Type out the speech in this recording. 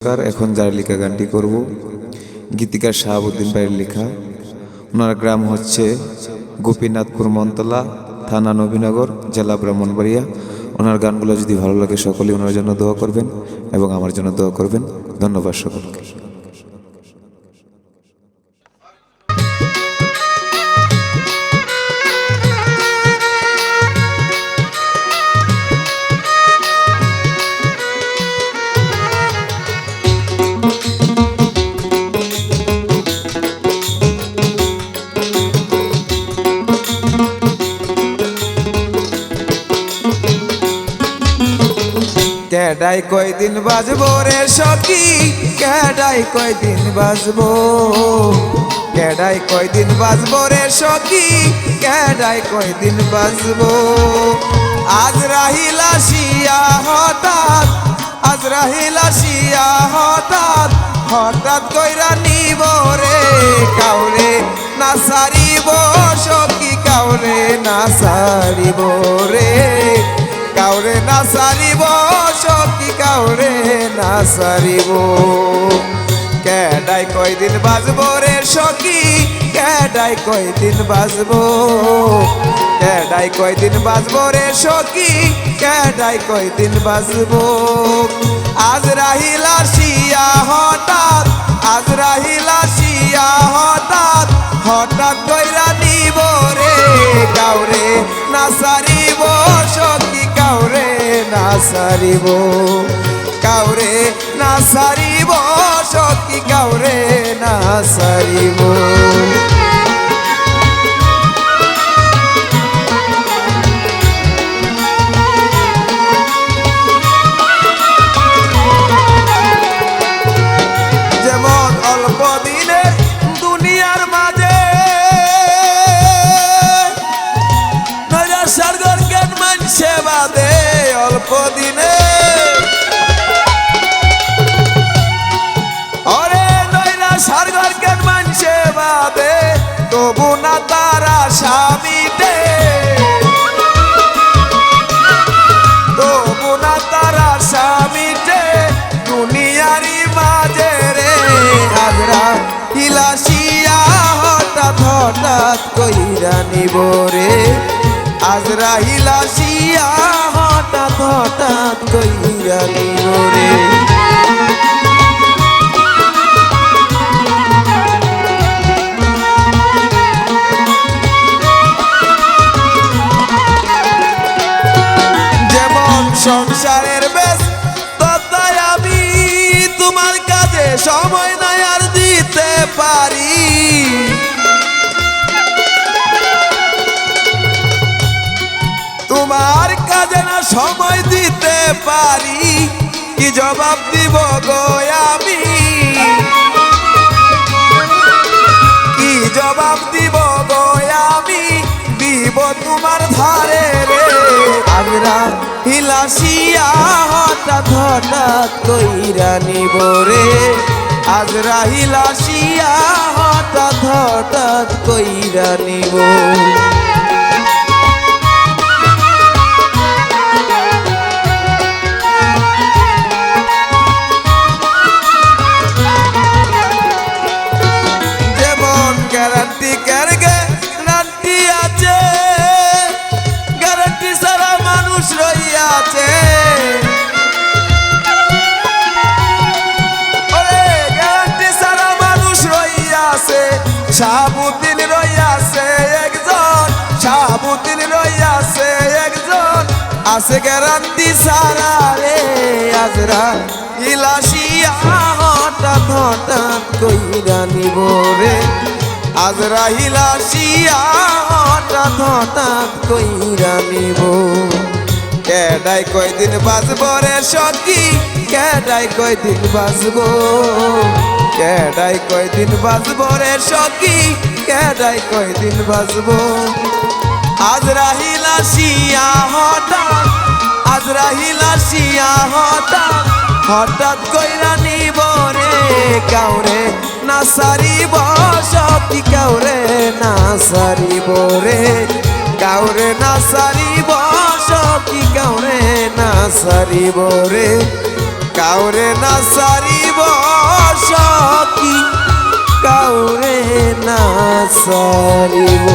এখন যার লেখা গানটি করব গীতিকার শাহাবুদ্দিন ভাইয়ের লেখা। ওনার গ্রাম হচ্ছে গোপীনাথপুর মনতলা, থানা নবীনগর, জেলা ব্রাহ্মণবাড়িয়া। ওনার গানগুলো যদি ভালো লাগে সকলেই ওনার জন্য দোয়া করবেন এবং আমার জন্য দোয়া করবেন। ধন্যবাদ সকলকে। কেডাই কয়দিন বাজবো রে সখী, কেডাই কয়দিন বাজবো, কেডাই কয়দিন বাজবো রে সখী, কেডাই কয়দিন বাজবো। আজ রাহিল আসিয়া হঠাৎ, আজ রাহিল আসিয়া হঠাৎ, হঠাৎ কইরা নিব রে কাউরে না সারিব সখী, কাউরে না সারিব রে, কাউরে না সারিব সখী, কাউরে না সারিব। কেডাই কয়দিন বাজবো রে সখী, কেডাই কয়দিন বাজবো, কেডাই কয়দিন বাজবো রে সখী, কেডাই কয়দিন বাজবো। আজ রাহিল আসিয়া হঠাৎ, আজ রাহিল আসিয়া হঠাৎ, হঠাৎ কইরা নিব রে কাউরে না সারিব সখী, কাউরে না সারিব, কাউরে না সারিব সখী, কাউরে না সারিব। যেমন অল্প দিনে দুনিয়ার মাঝে সারগর জ্ঞান মানছে বাদে, অল্প দিনে অরে নয়রা সারগর জ্ঞান মানছে বাদে, তবু না তারা স্বামীতে, তবু না তারা স্বামীতে দুনিয়ারি মাঝে রে। আজরা হিলাসিয়া হঠাৎ হঠাৎ কইরা নিব রে, আজ রাহিল আসিয়া হঠাৎ হঠাৎ কইরা নিব রে। যেমন সংসারের বেশ ততই আমি তোমার কাজে সময় নাই আর দিতে পারি, তোমার কাজে না সময় দিতে পারি, কি জবাব দিব গো আমি, কি জবাব দিব গো আমি, দিব তোমার ধারে রে। আজরা হিলাসিয়া হঠাৎ হঠাৎ কইরা নিব রে, আজরা হিলাসিয়া হঠাৎ হঠাৎ কইরা নিব। গ্যারান্টি কার গ্যারান্টি আছে, গ্যারান্টি সারা মানুষ রইয়াছে, ওরে গ্যারান্টি সারা মানুষ রইয়াছে। শাহাবুদ্দিন রইয়াছে একজন, শাহাবুদ্দিন রইয়াছে একজন, আছে গ্যারান্টি সারা রে। আজরা ইলাসিয়া হঠাৎ হঠাৎ কইরা নিব রে, আজ রাহিল আসিয়া হঠাৎ হঠাৎ কইরা নিব। কেডাই কয়দিন বাজবো রে সখী, কেডাই কয়দিন বাজবো, কেডাই কয়দিন বাজবো রে সখী, কেডাই কয়দিন বাজবো। আজ রাহিল আসিয়া হঠাৎ, আজ রাহিল আসিয়া হঠাৎ, হঠাৎ কইরা নিব রে কাউরে না সারিব সখী, কাউরে না সারিব রে, কাউরে না সারিব সখী, কাউরে না সারিব রে, কাউরে না সারিব সখী, কাউরে না সারিব।